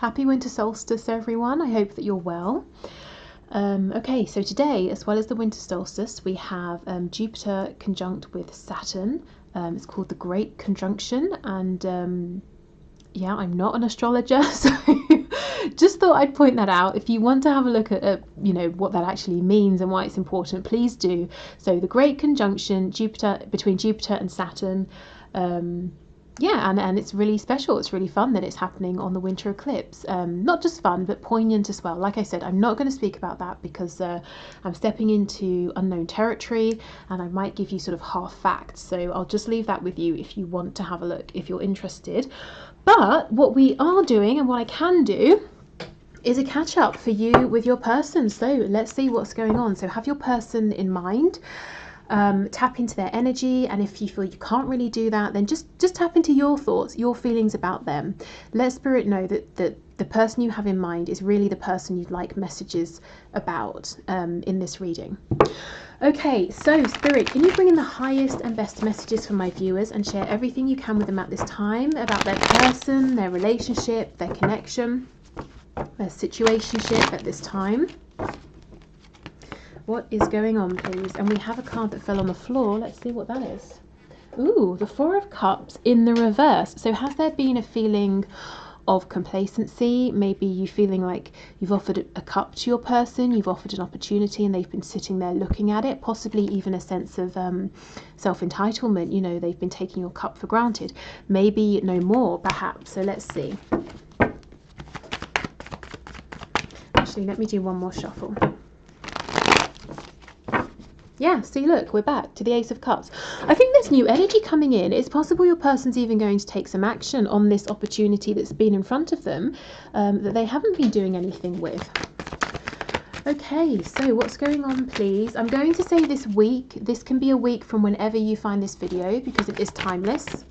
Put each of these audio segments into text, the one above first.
Happy winter solstice, everyone. I hope that you're well. Okay, so today, as well as the winter solstice, we have Jupiter conjunct with Saturn. It's called the Great Conjunction, and yeah, I'm not an astrologer, so just thought I'd point that out. If you want to have a look at you know, what that actually means and why it's important, please do. So the Great Conjunction, between Jupiter and Saturn. Yeah, and it's really special. It's really fun that it's happening on the winter eclipse. Not just fun, but poignant as well. Like I said, I'm not going to speak about that because I'm stepping into unknown territory and I might give you sort of half facts. So I'll just leave that with you if you want to have a look, if you're interested. But what we are doing and what I can do is a catch up for you with your person. So let's see what's going on. So have your person in mind. Tap into their energy, and if you feel you can't really do that, then just tap into your thoughts, your feelings about them. Let Spirit know that the person you have in mind is really the person you'd like messages about in this reading. Okay, so Spirit, can you bring in the highest and best messages for my viewers and share everything you can with them at this time about their person, their relationship, their connection, their situationship at this time? What is going on, please? And we have a card that fell on the floor. Let's see what that is. Ooh, the Four of Cups in the reverse. So has there been a feeling of complacency? Maybe you feeling like you've offered a cup to your person, you've offered an opportunity and they've been sitting there looking at it, possibly even a sense of self-entitlement. You know, they've been taking your cup for granted. Maybe no more, perhaps. So let's see. Actually, let me do one more shuffle. Yeah, see, look, we're back to the Ace of Cups. I think there's new energy coming in. It's possible your person's even going to take some action on this opportunity that's been in front of them that they haven't been doing anything with. Okay, so what's going on, please? I'm going to say this week. This can be a week from whenever you find this video because it is timeless.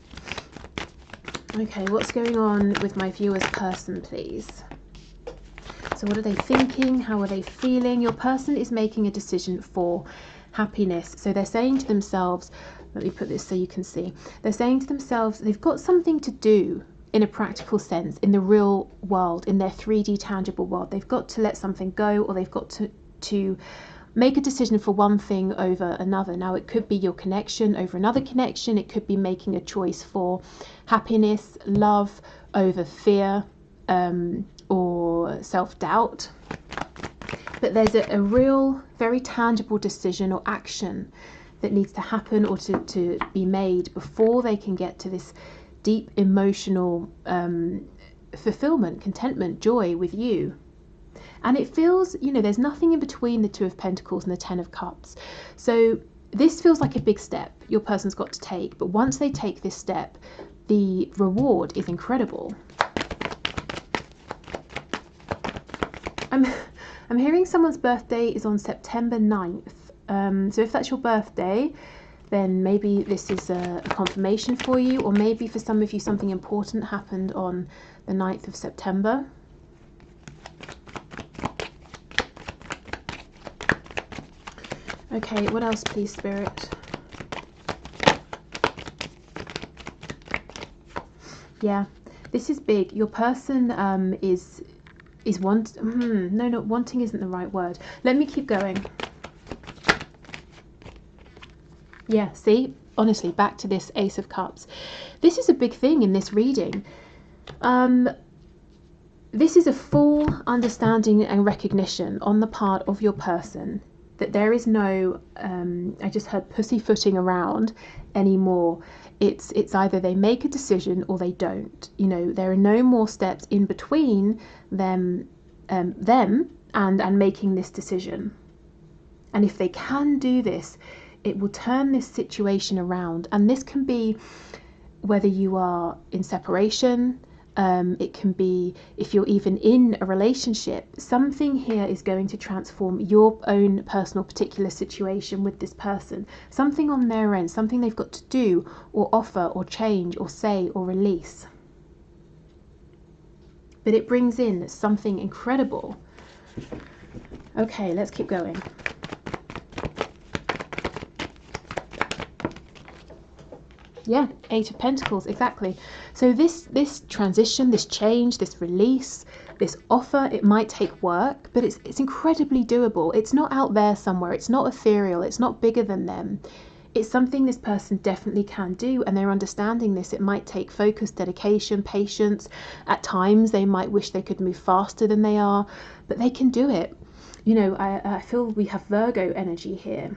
Okay, what's going on with my viewer's person, please? So what are they thinking? How are they feeling? Your person is making a decision for happiness. So they're saying to themselves, let me put this so you can see, they're saying to themselves they've got something to do in a practical sense in the real world, in their 3D tangible world. They've got to let something go, or they've got to make a decision for one thing over another. Now it could be your connection over another connection, it could be making a choice for happiness, love over fear, or self-doubt. But there's a real, very tangible decision or action that needs to happen or to be made before they can get to this deep emotional fulfillment, contentment, joy with you. And it feels, you know, there's nothing in between the Two of Pentacles and the Ten of Cups. So this feels like a big step your person's got to take. But once they take this step, the reward is incredible. I'm hearing someone's birthday is on September 9th. So if that's your birthday, then maybe this is a confirmation for you, or maybe for some of you something important happened on the 9th of September. Okay, what else, please, Spirit? Yeah, this is big. Your person wanting isn't the right word. Let me keep going. Yeah, see, honestly, back to this Ace of Cups. This is a big thing in this reading. This is a full understanding and recognition on the part of your person that there is no, I just heard pussyfooting around anymore. It's either they make a decision or they don't. You know, there are no more steps in between them and making this decision. And if they can do this, it will turn this situation around. And this can be whether you are in separation, it can be if you're even in a relationship. Something here is going to transform your own personal particular situation with this person. Something on their end, something they've got to do or offer or change or say or release. But it brings in something incredible. Okay, let's keep going. Yeah, Eight of Pentacles, exactly. So this transition, this change, this release, this offer, it might take work, but it's incredibly doable. It's not out there somewhere. It's not ethereal. It's not bigger than them. It's something this person definitely can do, and they're understanding this. It might take focus, dedication, patience. At times they might wish they could move faster than they are, but they can do it. You know, I feel we have Virgo energy here.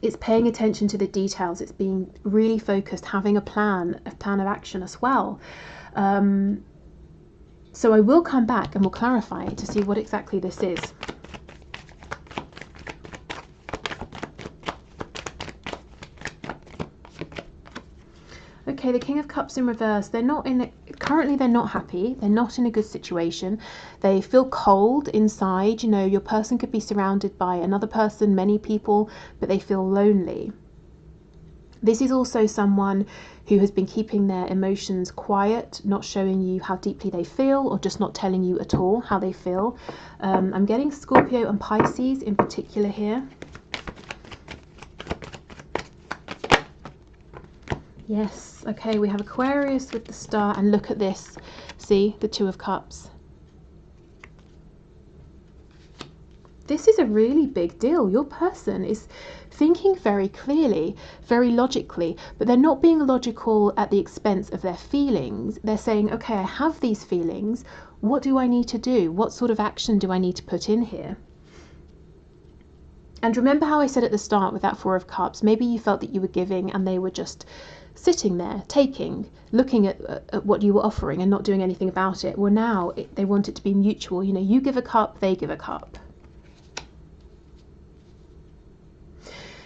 It's paying attention to the details. It's being really focused, having a plan of action as well. So I will come back and we'll clarify to see what exactly this is. Okay, the King of Cups in reverse. Currently they're not happy. They're not in a good situation. They feel cold inside. You know, your person could be surrounded by another person, many people, but they feel lonely. This is also someone who has been keeping their emotions quiet, not showing you how deeply they feel, or just not telling you at all how they feel. I'm getting Scorpio and Pisces in particular here. Yes, okay, we have Aquarius with the star, and look at this. See, the Two of Cups. This is a really big deal. Your person is thinking very clearly, very logically, but they're not being logical at the expense of their feelings. They're saying, okay, I have these feelings. What do I need to do? What sort of action do I need to put in here? And remember how I said at the start with that Four of Cups, maybe you felt that you were giving and they were just sitting there, taking, looking at what you were offering and not doing anything about it. Well, now they want it to be mutual. You know, you give a cup, they give a cup.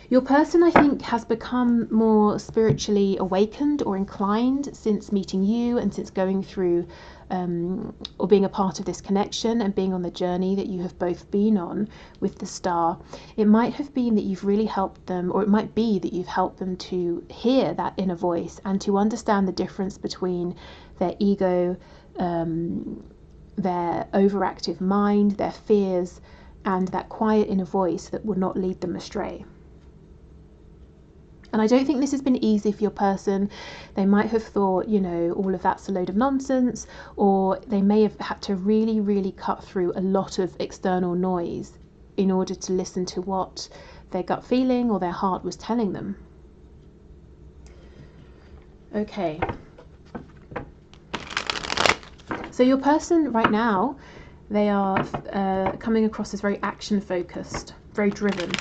Your person, I think, has become more spiritually awakened or inclined since meeting you and since going through or being a part of this connection and being on the journey that you have both been on with the star. It might have been that you've really helped them, or it might be that you've helped them to hear that inner voice and to understand the difference between their ego, their overactive mind, their fears, and that quiet inner voice that will not lead them astray. And I don't think this has been easy for your person. They might have thought, you know, all of that's a load of nonsense, or they may have had to really, really cut through a lot of external noise in order to listen to what their gut feeling or their heart was telling them. Okay. So your person right now, they are coming across as very action focused, very driven.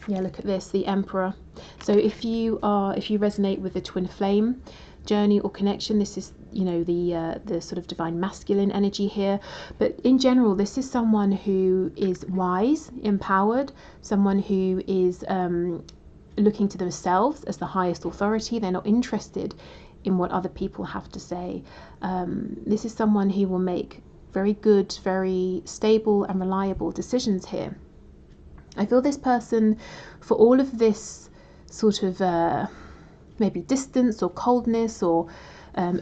Yeah, look at this, the Emperor. So if you resonate with the twin flame journey or connection, this is, you know, the sort of divine masculine energy here. But in general, this is someone who is wise, empowered, someone who is looking to themselves as the highest authority. They're not interested in what other people have to say. This is someone who will make very good, very stable and reliable decisions here. I feel this person, for all of this sort of maybe distance or coldness or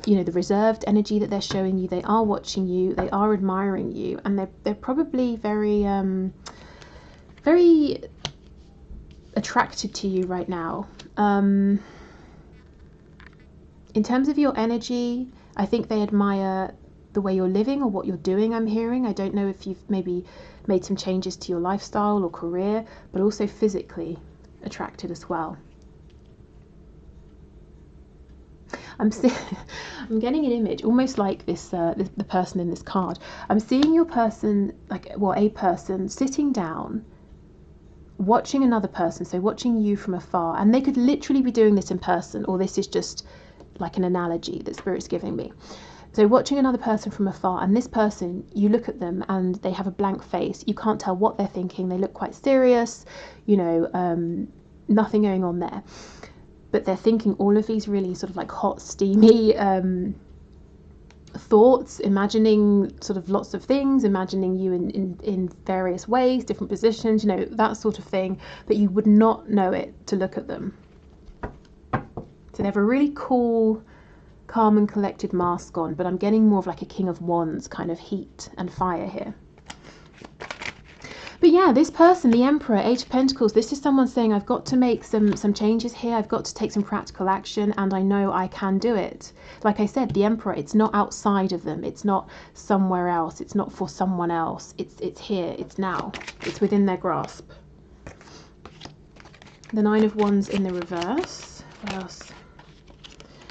you know, the reserved energy that they're showing you, they are watching you, they are admiring you, and they're probably very very attracted to you right now. In terms of your energy, I think they admire the way you're living or what you're doing, I'm hearing. I don't know if you've maybe made some changes to your lifestyle or career, but also physically attracted as well. I'm getting an image almost like this the person in this card. I'm seeing your person, like, well, a person sitting down watching another person, so watching you from afar, and they could literally be doing this in person, or this is just like an analogy that Spirit's giving me. So watching another person from afar, and this person, you look at them and they have a blank face. You can't tell what they're thinking. They look quite serious, you know, nothing going on there. But they're thinking all of these really sort of like hot, steamy thoughts, imagining sort of lots of things, imagining you in various ways, different positions, you know, that sort of thing. But you would not know it to look at them. So they have a really cool, calm and collected mask on, but I'm getting more of like a King of Wands kind of heat and fire here. But yeah, Yeah, this person, the Emperor, Eight of Pentacles, this is someone saying, I've got to make some changes here. I've got to take some practical action, and I know I can do it. Like I said, the Emperor, it's not outside of them. It's not somewhere else. It's not for someone else. It's here. It's now. It's within their grasp. The Nine of Wands in the reverse. What else?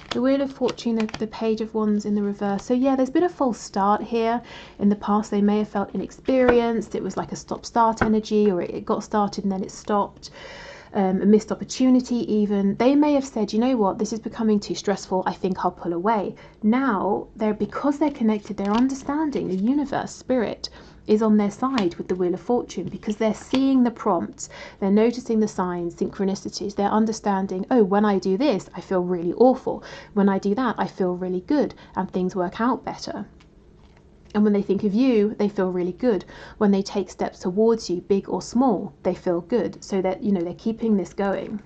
The Wheel of Fortune, the Page of Wands in the reverse. So yeah, there's been a false start here. In the past, they may have felt inexperienced. It was like a stop-start energy, or it got started and then it stopped. A missed opportunity even. They may have said, you know what, this is becoming too stressful. I think I'll pull away. Now, because they're connected, they're understanding. The universe, spirit, is on their side with the Wheel of Fortune, because they're seeing the prompts, they're noticing the signs, synchronicities, they're understanding, oh, when I do this, I feel really awful. When I do that, I feel really good, and things work out better. And when they think of you, they feel really good. When they take steps towards you, big or small, they feel good. So that, you know, they're keeping this going.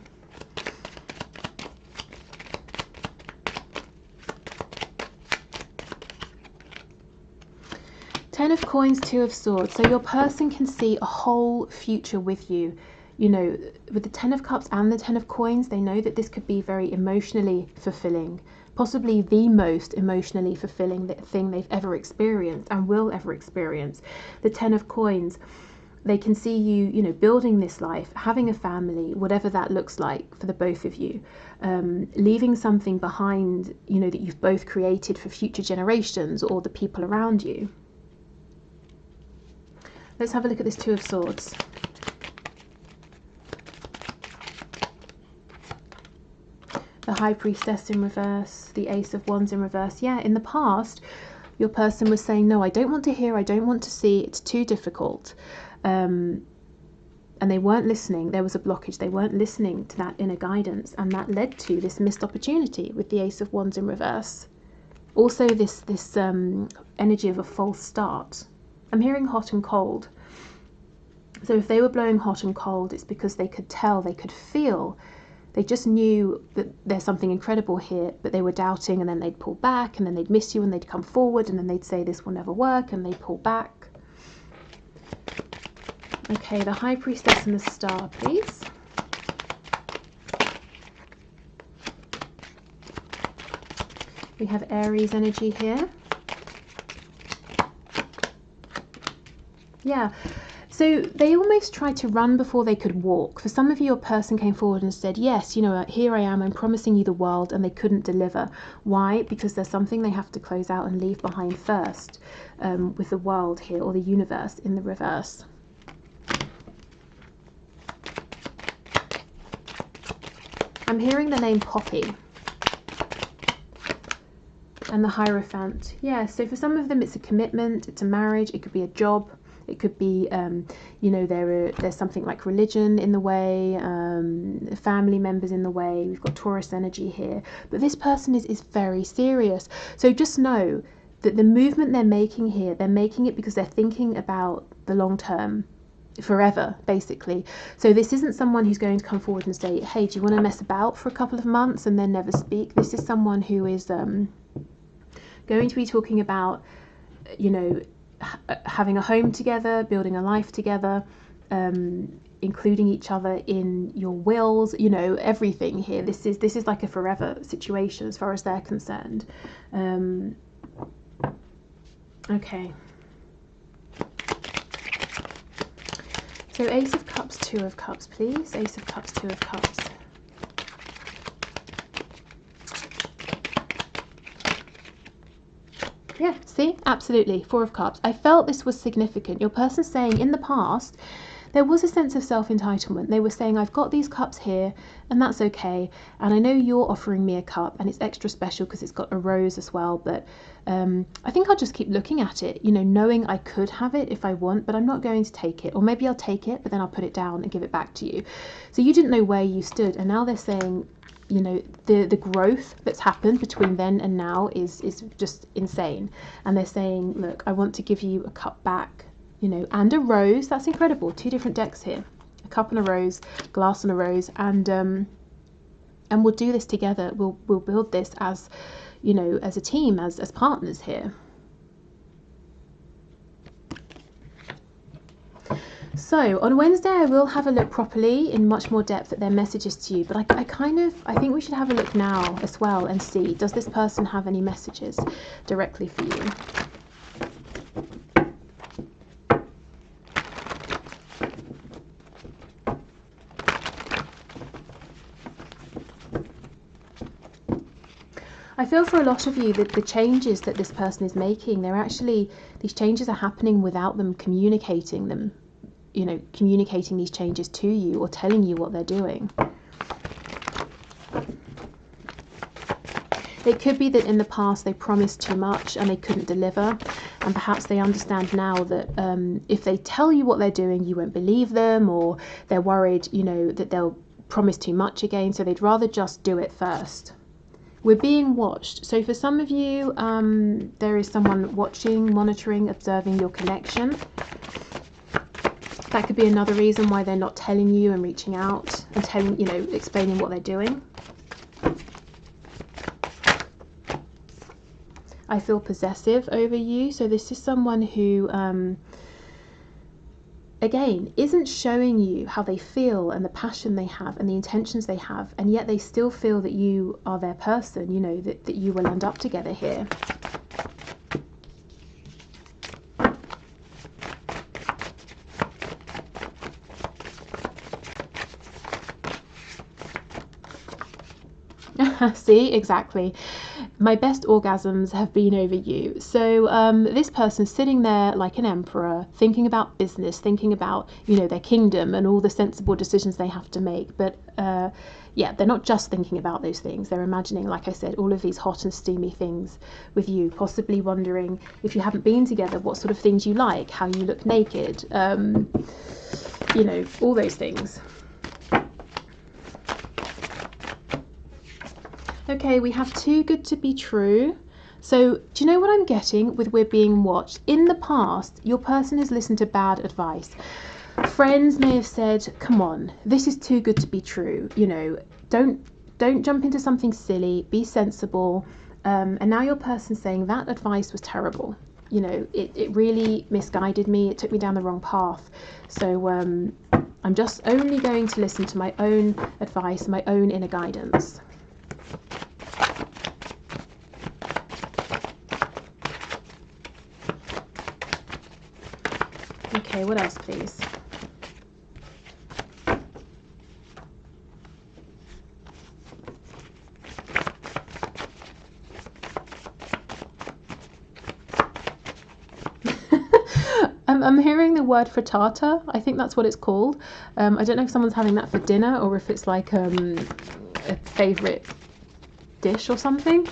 Ten of Coins, Two of Swords. So your person can see a whole future with you. You know, with the Ten of Cups and the Ten of Coins, they know that this could be very emotionally fulfilling. Possibly the most emotionally fulfilling thing they've ever experienced and will ever experience. The Ten of Coins, they can see you, you know, building this life, having a family, whatever that looks like for the both of you, leaving something behind, you know, that you've both created for future generations or the people around you. Let's have a look at this Two of Swords. The High Priestess in reverse, the Ace of Wands in reverse. Yeah, in the past, your person was saying, no, I don't want to hear, I don't want to see, it's too difficult. And they weren't listening. There was a blockage. They weren't listening to that inner guidance, and that led to this missed opportunity with the Ace of Wands in reverse. Also, this energy of a false start. I'm hearing hot and cold. So if they were blowing hot and cold, it's because they could tell, they could feel, they just knew that there's something incredible here, but they were doubting, and then they'd pull back, and then they'd miss you, and they'd come forward, and then they'd say this will never work, and they'd pull back. Okay, the High Priestess and the Star, please. We have Aries energy here. Yeah, so they almost tried to run before they could walk. For some of you, your person came forward and said, yes, you know, here I am, I'm promising you the world, and they couldn't deliver. Why? Because there's something they have to close out and leave behind first, with the world here, or the universe in the reverse. I'm hearing the name Poppy. And the Hierophant. Yeah, so for some of them it's a commitment, it's a marriage, it could be a job, it could be, you know, there's something like religion in the way, family members in the way. We've got Taurus energy here. But this person is very serious. So just know that the movement they're making here, they're making it because they're thinking about the long term, forever, basically. So this isn't someone who's going to come forward and say, hey, do you want to mess about for a couple of months and then never speak? This is someone who is going to be talking about, you know, having a home together, building a life together, including each other in your wills, you know, everything here. This is like a forever situation as far as they're concerned. Okay. So Ace of Cups, Two of Cups, please. Ace of Cups, Two of Cups. Yeah, see, absolutely. Four of Cups. I felt this was significant. Your person's saying in the past, there was a sense of self-entitlement. They were saying, I've got these cups here, and that's okay. And I know you're offering me a cup, and it's extra special because it's got a rose as well. But I think I'll just keep looking at it, you know, knowing I could have it if I want, but I'm not going to take it. Or maybe I'll take it, but then I'll put it down and give it back to you. So you didn't know where you stood. And now they're saying, you know, the growth that's happened between then and now is just insane. And they're saying, look, I want to give you a cup back, you know, and a rose. That's incredible. Two different decks here, a cup and a rose, glass and a rose, and we'll do this together. We'll build this as, you know, as a team, as partners here. So on Wednesday I will have a look properly in much more depth at their messages to you, but I think we should have a look now as well and see, does this person have any messages directly for you? I feel for a lot of you that the changes that this person is making, these changes are happening without them communicating them, communicating these changes to you or telling you what they're doing. It could be that in the past they promised too much and they couldn't deliver, and perhaps they understand now that if they tell you what they're doing, you won't believe them, or they're worried, that they'll promise too much again, so they'd rather just do it first. We're being watched. So for some of you, there is someone watching, monitoring, observing your connection. That could be another reason why they're not telling you and reaching out and explaining what they're doing. I feel possessive over you. So this is someone who, again, isn't showing you how they feel and the passion they have and the intentions they have, and yet they still feel that you are their person, that you will end up together here. See, exactly. My best orgasms have been over you. So this person's sitting there like an emperor, thinking about business, thinking about, their kingdom and all the sensible decisions they have to make. But yeah, they're not just thinking about those things. They're imagining, like I said, all of these hot and steamy things with you, possibly wondering, if you haven't been together, what sort of things you like, how you look naked, all those things. Okay, we have too good to be true. So do you know what I'm getting with we're being watched? In the past, your person has listened to bad advice. Friends may have said, come on, this is too good to be true. Don't jump into something silly, be sensible. And now your person's saying that advice was terrible. It really misguided me. It took me down the wrong path. So I'm just only going to listen to my own advice, my own inner guidance. Okay, what else, please? I'm hearing the word frittata. I think that's what it's called. I don't know if someone's having that for dinner or if it's like a favourite dish or something.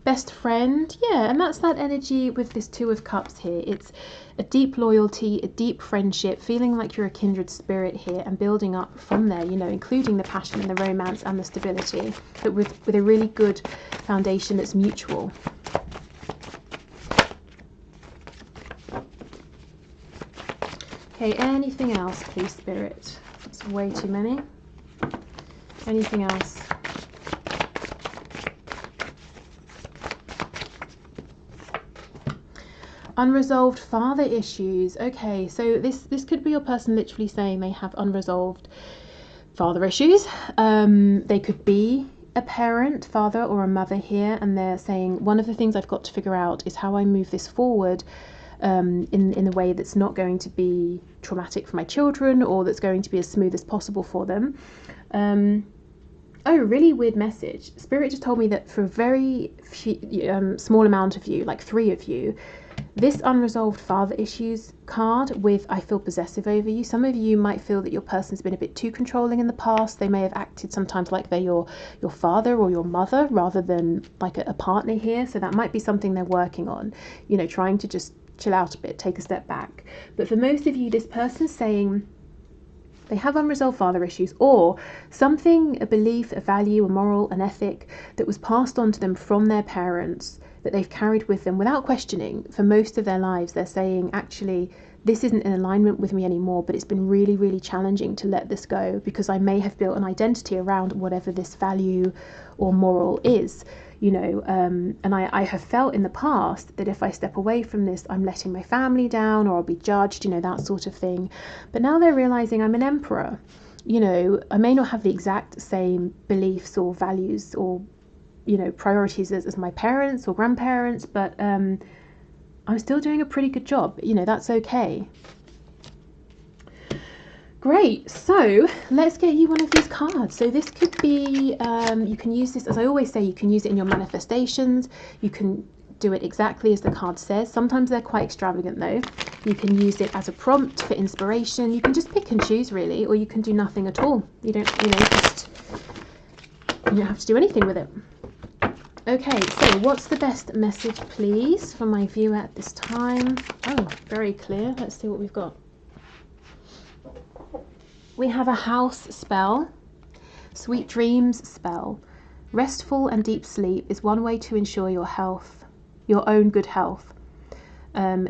Best friend, yeah, and that's that energy with this Two of Cups here. It's a deep loyalty, a deep friendship, feeling like you're a kindred spirit here and building up from there, including the passion and the romance and the stability, but with a really good foundation that's mutual. Okay, anything else, please, Spirit? That's way too many. Anything else? Unresolved father issues. Okay, so this could be your person literally saying they have unresolved father issues. They could be a parent, father or a mother here, and they're saying one of the things I've got to figure out is how I move this forward in a way that's not going to be traumatic for my children, or that's going to be as smooth as possible for them. Oh, really weird message. Spirit just told me that for a very small amount of you, like 3 of you, this unresolved father issues card with I feel possessive over you. Some of you might feel that your person's been a bit too controlling in the past. They may have acted sometimes like they're your father or your mother rather than like a partner here. So that might be something they're working on, trying to just chill out a bit, take a step back. But for most of you, this person's saying they have unresolved father issues, or something, a belief, a value, a moral, an ethic that was passed on to them from their parents that they've carried with them without questioning for most of their lives. They're saying, actually, this isn't in alignment with me anymore, but it's been really, really challenging to let this go, because I may have built an identity around whatever this value or moral is, you know, and I have felt in the past that if I step away from this, I'm letting my family down, or I'll be judged, you know, that sort of thing. But now they're realizing I'm an emperor. You know, I may not have the exact same beliefs or values or, you know, priorities as my parents or grandparents, but I'm still doing a pretty good job. You know, that's okay. Great, so let's get you one of these cards. So this could be, you can use this, as I always say, you can use it in your manifestations. You can do it exactly as the card says. Sometimes they're quite extravagant though. You can use it as a prompt for inspiration. You can just pick and choose really, or you can do nothing at all. You don't, you know, you don't have to do anything with it. Okay, so what's the best message, please, for my viewer at this time? Oh, very clear. Let's see what we've got. We have a house spell, sweet dreams spell. Restful and deep sleep is one way to ensure your health, your own good health.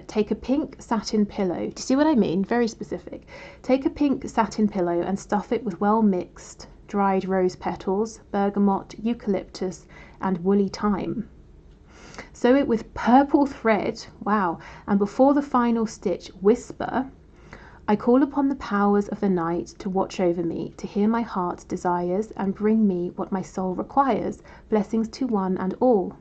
Take a pink satin pillow. Do you see what I mean? Very specific. Take a pink satin pillow and stuff it with well mixed dried rose petals, bergamot, eucalyptus, and woolly thyme. Sew it with purple thread, wow, and before the final stitch, whisper, I call upon the powers of the night to watch over me, to hear my heart's desires and bring me what my soul requires, blessings to one and all.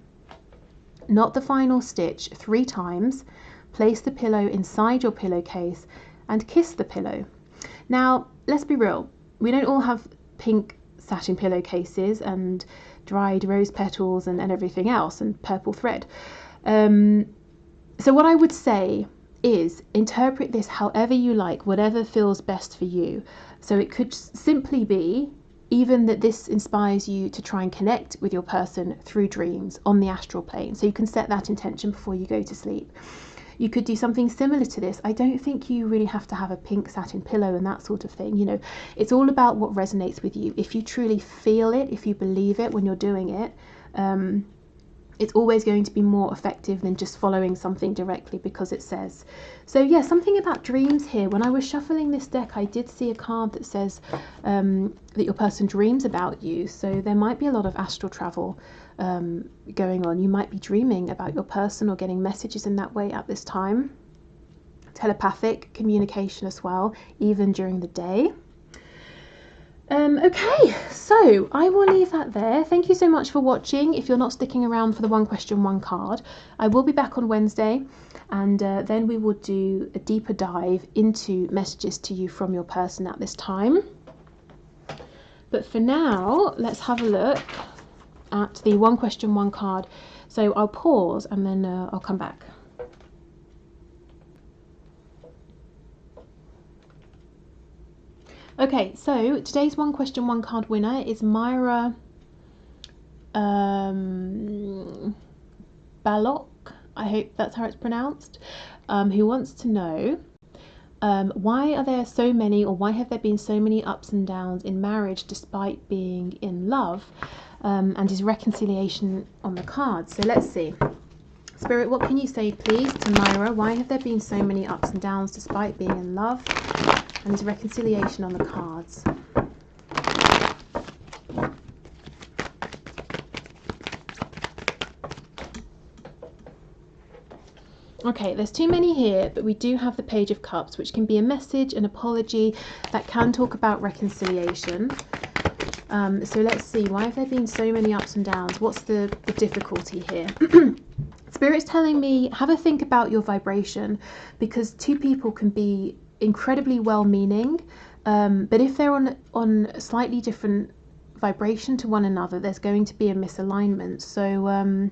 Knot the final stitch 3 times, place the pillow inside your pillowcase and kiss the pillow. Now, let's be real, we don't all have pink satin pillowcases and dried rose petals and everything else and purple thread. So what I would say is interpret this however you like, whatever feels best for you. So it could simply be even that this inspires you to try and connect with your person through dreams on the astral plane. So you can set that intention before you go to sleep. You could do something similar to this. I don't think you really have to have a pink satin pillow and that sort of thing. You know, it's all about what resonates with you. If you truly feel it, if you believe it when you're doing it, it's always going to be more effective than just following something directly because it says. So yeah, something about dreams here. When I was shuffling this deck, I did see a card that says that your person dreams about you. So there might be a lot of astral travel going on. You might be dreaming about your person or getting messages in that way at this time. Telepathic communication as well, even during the day. Okay, so I will leave that there. Thank you so much for watching. If you're not sticking around for the one question, one card, I will be back on Wednesday, and then we will do a deeper dive into messages to you from your person at this time. But for now, let's have a look at the one question, one card. So I'll pause and then I'll come back. Okay, so today's one question, one card winner is Myra Ballock, I hope that's how it's pronounced, who wants to know why are there so many, or why have there been so many ups and downs in marriage despite being in love, and is reconciliation on the card. So let's see. Spirit, what can you say please to Myra? Why have there been so many ups and downs despite being in love? And is reconciliation on the cards. Okay, there's too many here, but we do have the Page of Cups, which can be a message, an apology, that can talk about reconciliation. So let's see, why have there been so many ups and downs? What's the difficulty here? Spirit's telling me, have a think about your vibration, because two people can be incredibly well-meaning, but if they're on a slightly different vibration to one another, there's going to be a misalignment. So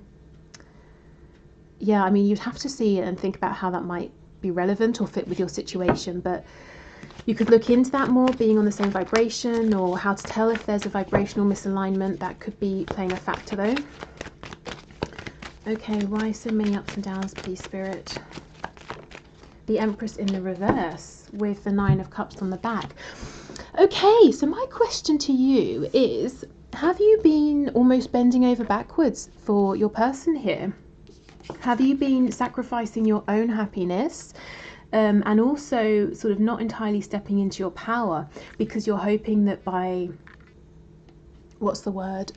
yeah, I mean, you'd have to see it and think about how that might be relevant or fit with your situation, but you could look into that more, being on the same vibration, or how to tell if there's a vibrational misalignment. That could be playing a factor though. Okay, why so many ups and downs, please, Spirit? The Empress in the reverse with the 9 of Cups on the back. Okay, so my question to you is, have you been almost bending over backwards for your person here? Have you been sacrificing your own happiness and also sort of not entirely stepping into your power, because you're hoping that by, what's the word,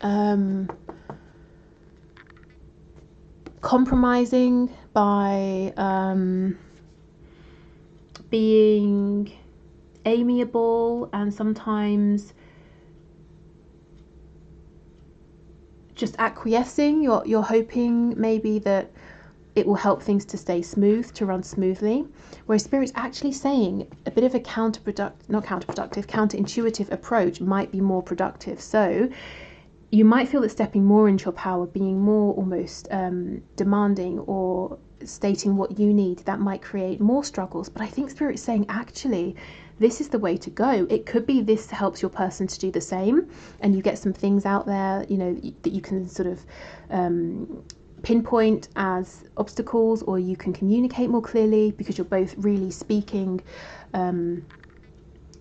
compromising, by being amiable, and sometimes just acquiescing, you're hoping maybe that it will help things to stay smooth, to run smoothly, whereas Spirit's actually saying a bit of a counterintuitive approach might be more productive. So you might feel that stepping more into your power, being more almost demanding or stating what you need, that might create more struggles. But I think Spirit's saying, actually, this is the way to go. It could be this helps your person to do the same, and you get some things out there, you know, that you can sort of pinpoint as obstacles, or you can communicate more clearly because you're both really speaking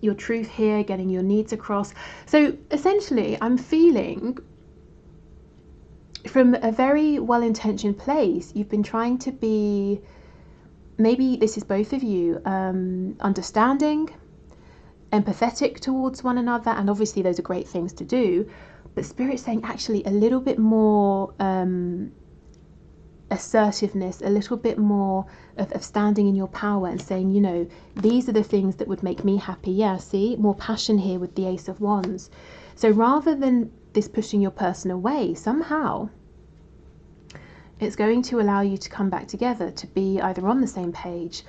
your truth here, getting your needs across. So essentially, I'm feeling from a very well-intentioned place, you've been trying to be, maybe this is both of you, understanding, empathetic towards one another, and obviously those are great things to do, but Spirit's saying actually a little bit more assertiveness, a little bit more of standing in your power and saying, you know, these are the things that would make me happy. Yeah, see, more passion here with the Ace of Wands. So rather than this pushing your person away, somehow it's going to allow you to come back together, to be either on the same page.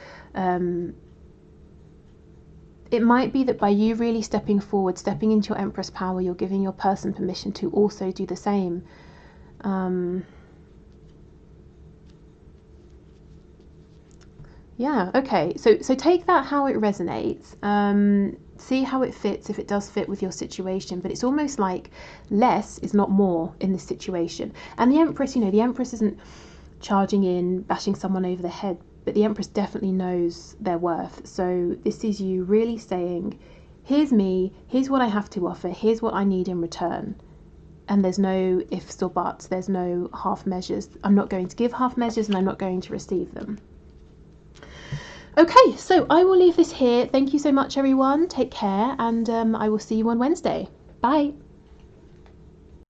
It might be that by you really stepping forward, stepping into your Empress power, you're giving your person permission to also do the same. Yeah, okay, so take that how it resonates, see how it fits, if it does fit with your situation, but it's almost like less is not more in this situation. And the Empress, you know, the Empress isn't charging in, bashing someone over the head, but the Empress definitely knows their worth. So this is you really saying, here's me, here's what I have to offer, here's what I need in return. And there's no ifs or buts, there's no half measures. I'm not going to give half measures, and I'm not going to receive them. Okay, so I will leave this here. Thank you so much, everyone. Take care, and I will see you on Wednesday. Bye.